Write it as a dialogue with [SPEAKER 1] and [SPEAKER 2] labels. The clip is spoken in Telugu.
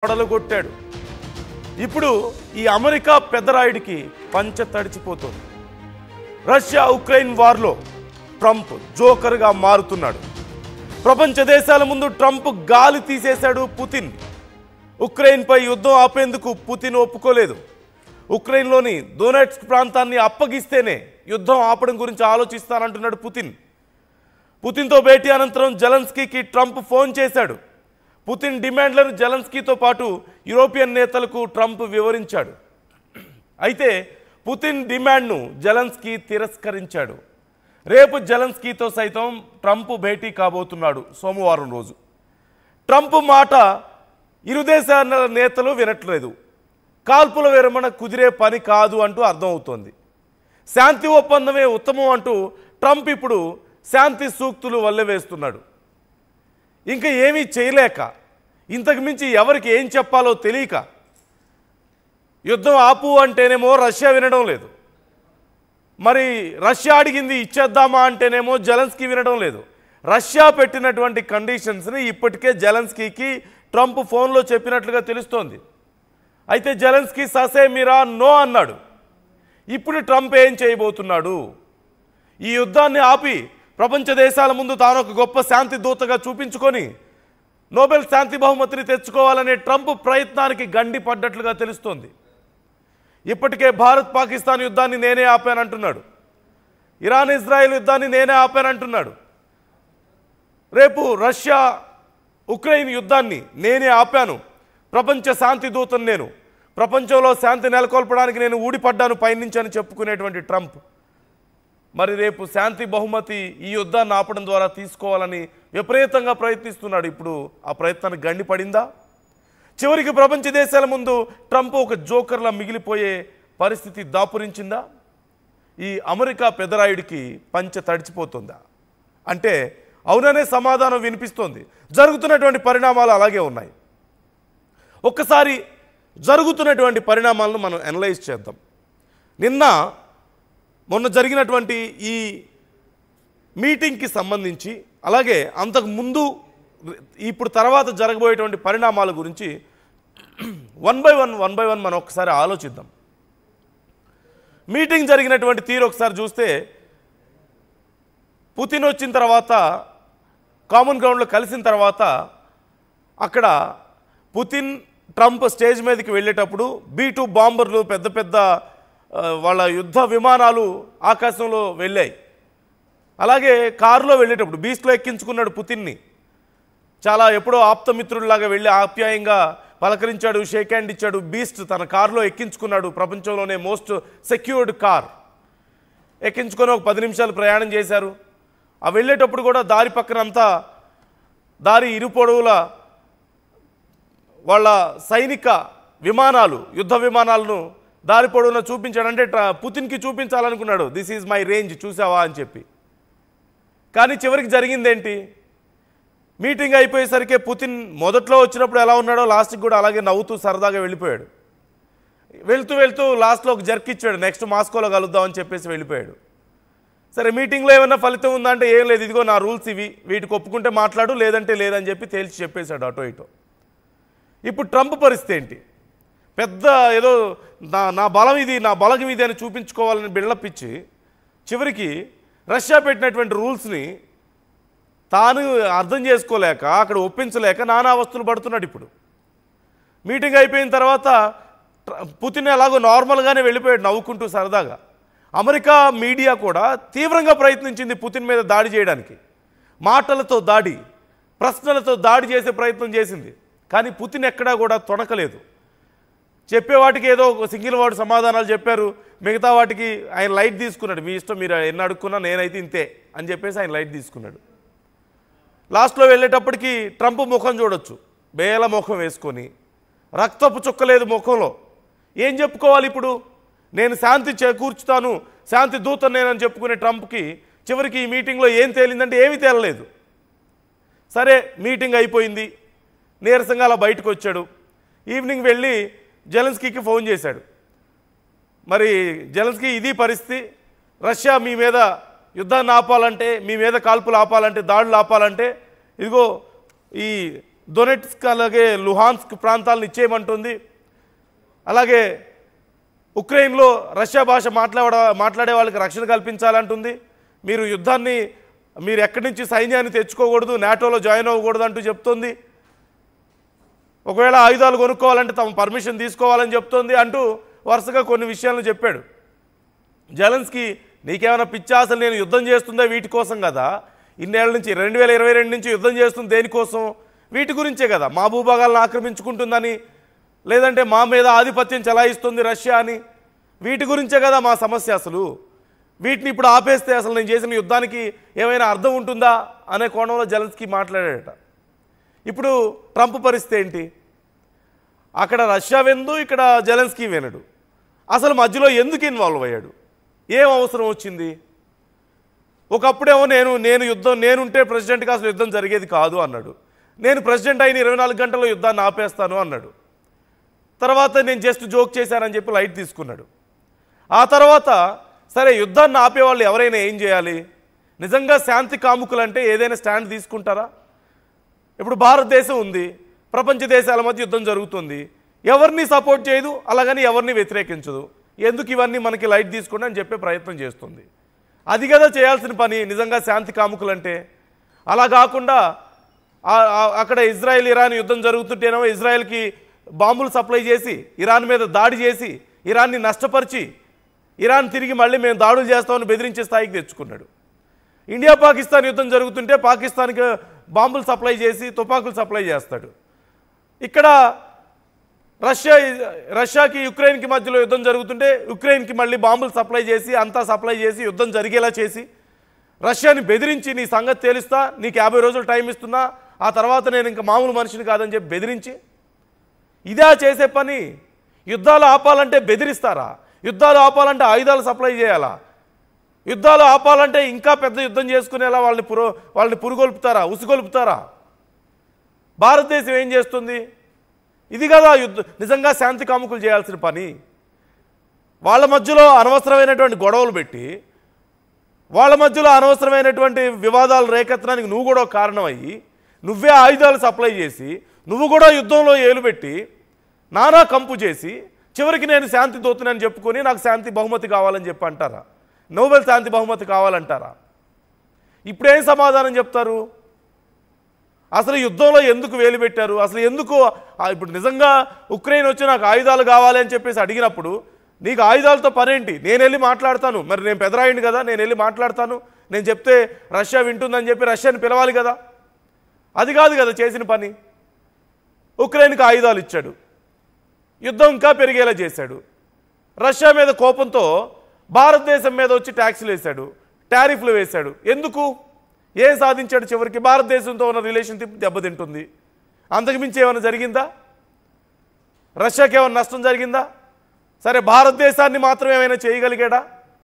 [SPEAKER 1] కొట్టాడు. ఇప్పుడు ఈ అమెరికా పెద్దరాయుడికి పంచ తడిచిపోతుంది. రష్యా ఉక్రెయిన్ వార్లో ట్రంప్ జోకర్గా మారుతున్నాడు. ప్రపంచ దేశాల ముందు ట్రంప్ గాలి తీసేశాడు పుతిన్. ఉక్రెయిన్పై యుద్ధం ఆపేందుకు పుతిన్ ఒప్పుకోలేదు. ఉక్రెయిన్లోని డొనెట్స్క్ ప్రాంతాన్ని అప్పగిస్తేనే యుద్ధం ఆపడం గురించి ఆలోచిస్తానంటున్నాడు పుతిన్. పుతిన్తో భేటీ అనంతరం జెలెన్స్కీకి ట్రంప్ ఫోన్ చేశాడు. పుతిన్ డిమాండ్లను జెలెన్స్కీతో పాటు యూరోపియన్ నేతలకు ట్రంప్ వివరించాడు. అయితే పుతిన్ డిమాండ్ను జెలెన్స్కీ తిరస్కరించాడు. రేపు జెలెన్స్కీతో సైతం ట్రంప్ భేటీ కాబోతున్నాడు సోమవారం రోజు. ట్రంప్ మాట ఇరు దేశాల నేతలు వినట్లేదు. కాల్పుల విరమణ కుదిరే పని కాదు అంటూ అర్థమవుతోంది. శాంతి ఒప్పందమే ఉత్తమం అంటూ ట్రంప్ ఇప్పుడు శాంతి సూక్తులు వల్లెవేస్తున్నాడు. ఇంకా ఏమీ చేయలేక, ఇంతకు మించి ఎవరికి ఏం చెప్పాలో తెలియక, యుద్ధం ఆపు అంటేనేమో రష్యా వినడం లేదు, మరి రష్యా అడిగింది ఇచ్చేద్దామా అంటేనేమో జెలెన్స్కీ వినడం లేదు. రష్యా పెట్టినటువంటి కండిషన్స్ని ఇప్పటికే జెలెన్స్కీకి ట్రంప్ ఫోన్లో చెప్పినట్లుగా తెలుస్తోంది. అయితే జెలెన్స్కీ ససే మీరా నో అన్నాడు. ఇప్పుడు ట్రంప్ ఏం చేయబోతున్నాడు? ఈ యుద్ధాన్ని ఆపి ప్రపంచ దేశాల ముందు తాను ఒక గొప్ప శాంతి దూతగా చూపించుకొని నోబెల్ శాంతి బహుమతిని తెచ్చుకోవాలనే ట్రంప్ ప్రయత్నానికి గండి పడ్డట్లుగా తెలుస్తోంది. ఇప్పటికే భారత్ పాకిస్తాన్ యుద్ధాన్ని నేనే ఆపానంటున్నాడు. ఇరాన్ ఇజ్రాయెల్ యుద్ధాన్ని నేనే ఆపానంటున్నాడు. రేపు రష్యా ఉక్రెయిన్ యుద్ధాన్ని నేనే ఆపాను, ప్రపంచ శాంతి దూతను నేను, ప్రపంచంలో శాంతి నెలకొల్పడానికి నేను ఊడిపడ్డాను పైనుంచి అని చెప్పుకునేటువంటి ట్రంప్ మరి రేపు శాంతి బహుమతి ఈ యుద్ధాన్ని ఆపడం ద్వారా తీసుకోవాలని విపరీతంగా ప్రయత్నిస్తున్నాడు. ఇప్పుడు ఆ ప్రయత్నానికి గండి పడిందా? చివరికి ప్రపంచ దేశాల ముందు ట్రంప్ ఒక జోకర్లా మిగిలిపోయే పరిస్థితి దాపురించిందా? ఈ అమెరికా పెదరాయుడికి పంచ తడిచిపోతుందా అంటే అవుననే సమాధానం వినిపిస్తోంది. జరుగుతున్నటువంటి పరిణామాలు అలాగే ఉన్నాయి. ఒక్కసారి జరుగుతున్నటువంటి పరిణామాలను మనం అనలైజ్ చేద్దాం. మొన్న జరిగినటువంటి ఈ మీటింగ్కి సంబంధించి, అలాగే అంతకు ముందు ఇప్పుడు తర్వాత జరగబోయేటువంటి పరిణామాల గురించి వన్ బై వన్ మనం ఒకసారి ఆలోచిద్దాం. మీటింగ్ జరిగినటువంటి తీరు ఒకసారి చూస్తే, పుతిన్ వచ్చిన తర్వాత కామన్ గ్రౌండ్లో కలిసిన తర్వాత అక్కడ పుతిన్ ట్రంప్ స్టేజ్ మీదకి వెళ్ళేటప్పుడు B-2 బాంబర్లు పెద్ద పెద్ద వాళ్ళ యుద్ధ విమానాలు ఆకాశంలో వెళ్ళాయి. అలాగే కారులో వెళ్ళేటప్పుడు బీస్ట్లో ఎక్కించుకున్నాడు పుతిన్ని. చాలా ఎప్పుడో ఆప్తమిత్రుడిలాగా వెళ్ళి ఆప్యాయంగా పలకరించాడు, షేక్ హ్యాండ్ ఇచ్చాడు. బీస్ట్ తన కారులో ఎక్కించుకున్నాడు. ప్రపంచంలోనే మోస్ట్ సెక్యూర్డ్ కార్ ఎక్కించుకొని ఒక 10 నిమిషాలు ప్రయాణం చేశారు. ఆ వెళ్ళేటప్పుడు కూడా దారి పక్కన అంతా దారి ఇరుపొడవుల వాళ్ళ సైనిక విమానాలు, యుద్ధ విమానాలను దారి పొడవునా చూపించాడు. అంటే పుతిన్కి చూపించాలనుకున్నాడు, దిస్ ఈజ్ మై రేంజ్, చూసావా అని చెప్పి. కానీ చివరికి జరిగిందేంటి? మీటింగ్ అయిపోయేసరికి పుతిన్ మొదట్లో వచ్చినప్పుడు ఎలా ఉన్నాడో లాస్ట్కి కూడా అలాగే నవ్వుతూ సరదాగా వెళ్ళిపోయాడు. వెళ్తూ లాస్ట్లో ఒక జర్క్ ఇచ్చాడు, నెక్స్ట్ మాస్కోలో కలుద్దామని చెప్పేసి వెళ్ళిపోయాడు. సరే, మీటింగ్లో ఏమన్నా ఫలితం ఉందా అంటే ఏం లేదు, ఇదిగో నా రూల్స్ ఇవి, వీటికి ఒప్పుకుంటే మాట్లాడు, లేదంటే లేదని చెప్పి తేల్చి చెప్పేశాడు అటో ఇటో. ఇప్పుడు ట్రంప్ పరిస్థితి ఏంటి? పెద్ద ఏదో నా బలం ఇది, నా బలగం ఇది అని చూపించుకోవాలని బిల్డప్ ఇచ్చి చివరికి రష్యా పెట్టినటువంటి రూల్స్ని తాను అర్థం చేసుకోలేక, అక్కడ ఒప్పించలేక నానా అవస్థలు పడుతున్నాడు. ఇప్పుడు మీటింగ్ అయిపోయిన తర్వాత పుతిన్ ఎలాగో నార్మల్గానే వెళ్ళిపోయాడు నవ్వుకుంటూ సరదాగా. అమెరికా మీడియా కూడా తీవ్రంగా ప్రయత్నించింది పుతిన్ మీద దాడి చేయడానికి. మాటలతో దాడి, ప్రశ్నలతో దాడి చేసే ప్రయత్నం చేసింది. కానీ పుతిన్ ఎక్కడా కూడా తొణకలేదు. చెప్పేవాటికి ఏదో ఒక సింగిల్ వర్డ్ సమాధానాలు చెప్పారు, మిగతా వాటికి ఆయన లైట్ తీసుకున్నాడు. మీ ఇష్టం, మీరు ఎన్ని అడుక్కున్నా నేనైతే ఇంతే అని చెప్పేసి ఆయన లైట్ తీసుకున్నాడు. లాస్ట్లో వెళ్ళేటప్పటికి ట్రంప్ ముఖం చూడొచ్చు, బేల ముఖం వేసుకొని, రక్తపు చుక్కలేదు ముఖంలో. ఏం చెప్పుకోవాలి ఇప్పుడు? నేను శాంతి చేకూర్చుతాను, శాంతి దూతను నేనని చెప్పుకునే ట్రంప్కి చివరికి ఈ మీటింగ్లో ఏం తేలిందంటే ఏమీ తేలలేదు. సరే, మీటింగ్ అయిపోయింది, నీరసంగా అలా బయటకు వచ్చాడు. ఈవినింగ్ వెళ్ళి జెలెన్స్కీకి ఫోన్ చేశాడు. మరి జెలెన్స్కీ ఇది పరిస్థితి, రష్యా మీ మీద యుద్ధాన్ని ఆపాలంటే, మీ మీద కాల్పులు ఆపాలంటే, దాడులు ఆపాలంటే ఇదిగో ఈ డొనెట్స్క్ అలాగే లుహాన్స్క్ ప్రాంతాలను ఇచ్చేయమంటుంది. అలాగే ఉక్రెయిన్లో రష్యా భాష మాట్లాడే వాళ్ళకి రక్షణ కల్పించాలంటుంది. మీరు యుద్ధాన్ని మీరు ఎక్కడి నుంచి సైన్యాన్ని తెచ్చుకోకూడదు, నాటోలో జాయిన్ అవ్వకూడదు అంటూ చెప్తుంది. ఒకవేళ ఆయుధాలు కొనుక్కోవాలంటే తమ పర్మిషన్ తీసుకోవాలని చెప్తోంది అంటూ వరుసగా కొన్ని విషయాలను చెప్పాడు. జెలెన్స్కీ నీకేమైనా పిచ్చా, అసలు నేను యుద్ధం చేస్తుందా వీటి కోసం కదా, ఇన్నేళ్ల నుంచి 2022 నుంచి యుద్ధం చేస్తుంది దేనికోసం, వీటి గురించే కదా, మా భూభాగాలను ఆక్రమించుకుంటుందని, లేదంటే మా మీద ఆధిపత్యం చెలాయిస్తుంది రష్యా అని, వీటి గురించే కదా మా సమస్య. అసలు వీటిని ఇప్పుడు ఆపేస్తే అసలు నేను చేసిన యుద్ధానికి ఏమైనా అర్థం ఉంటుందా అనే కోణంలో జెలెన్స్కీ మాట్లాడాడట. ఇప్పుడు ట్రంప్ పరిస్థితి ఏంటి? అక్కడ రష్యా వెందు, ఇక్కడ జెలెన్స్కీ వినడు. అసలు మధ్యలో ఎందుకు ఇన్వాల్వ్ అయ్యాడు? ఏం అవసరం వచ్చింది? ఒకప్పుడేమో నేనుంటే ప్రెసిడెంట్గా అసలు యుద్ధం జరిగేది కాదు అన్నాడు. నేను ప్రెసిడెంట్ అయిన 24 గంటల్లో యుద్ధాన్ని ఆపేస్తాను అన్నాడు. తర్వాత నేను జస్ట్ జోక్ చేశానని చెప్పి లైట్ తీసుకున్నాడు. ఆ తర్వాత సరే యుద్ధాన్ని ఆపేవాళ్ళు ఎవరైనా ఏం చేయాలి? నిజంగా శాంతి కాముకులంటే ఏదైనా స్టాండ్ తీసుకుంటారా? ఇప్పుడు భారతదేశం ఉంది, ప్రపంచ దేశాల మధ్య యుద్ధం జరుగుతుంది, ఎవరిని సపోర్ట్ చేయదు, అలాగని ఎవరిని వ్యతిరేకించదు. ఎందుకు ఇవన్నీ మనకి లైట్ తీసుకోండి అని చెప్పే ప్రయత్నం చేస్తుంది. అది కదా చేయాల్సిన పని నిజంగా శాంతి కాముకులంటే. అలా కాకుండా అక్కడ ఇజ్రాయెల్ ఇరాన్ యుద్ధం జరుగుతుంటేనేమో ఇజ్రాయెల్కి బాంబులు సప్లై చేసి, ఇరాన్ మీద దాడి చేసి, ఇరాన్ని నష్టపరిచి, ఇరాన్ తిరిగి మళ్ళీ మేము దాడులు చేస్తామని బెదిరించే స్థాయికి తెచ్చుకున్నాడు. ఇండియా పాకిస్తాన్ యుద్ధం జరుగుతుంటే పాకిస్తాన్కి బాంబులు సప్లై చేసి, తుపాకులు సప్లై చేస్తాడు. ఇక్కడ రష్యాకి యుక్రెయిన్కి మధ్యలో యుద్ధం జరుగుతుంటే యుక్రెయిన్కి మళ్ళీ బాంబులు సప్లై చేసి, అంతా సప్లై చేసి, యుద్ధం జరిగేలా చేసి, రష్యాని బెదిరించి నీ సంగతి తేలుస్తా, నీకు 50 రోజులు టైం ఇస్తున్నా, ఆ తర్వాత నేను ఇంకా మామూలు మనిషిని కాదని చెప్పి బెదిరించి, ఇదే చేసే పని. యుద్ధాలు ఆపాలంటే బెదిరిస్తారా? యుద్ధాలు ఆపాలంటే ఆయుధాలు సప్లై చేయాలా? యుద్ధాలు ఆపాలంటే ఇంకా పెద్ద యుద్ధం చేసుకునేలా వాళ్ళని పురుగొల్పుతారా, ఉసిగొల్పుతారా? భారతదేశం ఏం చేస్తుంది? ఇది కదా నిజంగా శాంతి కాముకులు చేయాల్సిన పని. వాళ్ళ మధ్యలో అనవసరమైనటువంటి గొడవలు పెట్టి, వాళ్ళ మధ్యలో అనవసరమైనటువంటి వివాదాలు రేకెత్తడానికి నువ్వు కూడా కారణమయ్యి, నువ్వే ఆయుధాలు సప్లై చేసి, నువ్వు కూడా యుద్ధంలో ఏలుపెట్టి నానా కంపు చేసి, చివరికి నేను శాంతి దూతనని చెప్పుకొని నాకు శాంతి బహుమతి కావాలని చెప్పి అంటారా? నోబెల్ శాంతి బహుమతి కావాలంటారా? ఇప్పుడేం సమాధానం చెప్తారు? అసలు యుద్ధంలో ఎందుకు వేలు పెట్టారు? అసలు ఎందుకు ఇప్పుడు నిజంగా ఉక్రెయిన్ వచ్చి నాకు ఆయుధాలు కావాలి అని చెప్పేసి అడిగినప్పుడు నీకు ఆయుధాలతో పనేంటి? నేను వెళ్ళి మాట్లాడతాను, మరి నేను పెదరాయుడిని కదా, నేను వెళ్ళి మాట్లాడతాను, నేను చెప్తే రష్యా వింటుందని చెప్పి రష్యాని పిలవాలి కదా. అది కాదు కదా చేసిన పని. ఉక్రెయిన్కి ఆయుధాలు ఇచ్చాడు, యుద్ధం ఇంకా పెరిగేలా చేశాడు. రష్యా మీద కోపంతో భారతదేశం మీద వచ్చి ట్యాక్సులు వేశాడు, టారిఫ్లు వేశాడు. ఎందుకు? ఏం సాధించాడు? చివరికి భారతదేశంతో ఉన్న రిలేషన్షిప్ దెబ్బతింటుంది. అంతకుమించి ఏమైనా జరిగిందా? రష్యాకి ఏమైనా నష్టం జరిగిందా? సరే భారతదేశాన్ని మాత్రం ఏమైనా చేయగలిగాడా?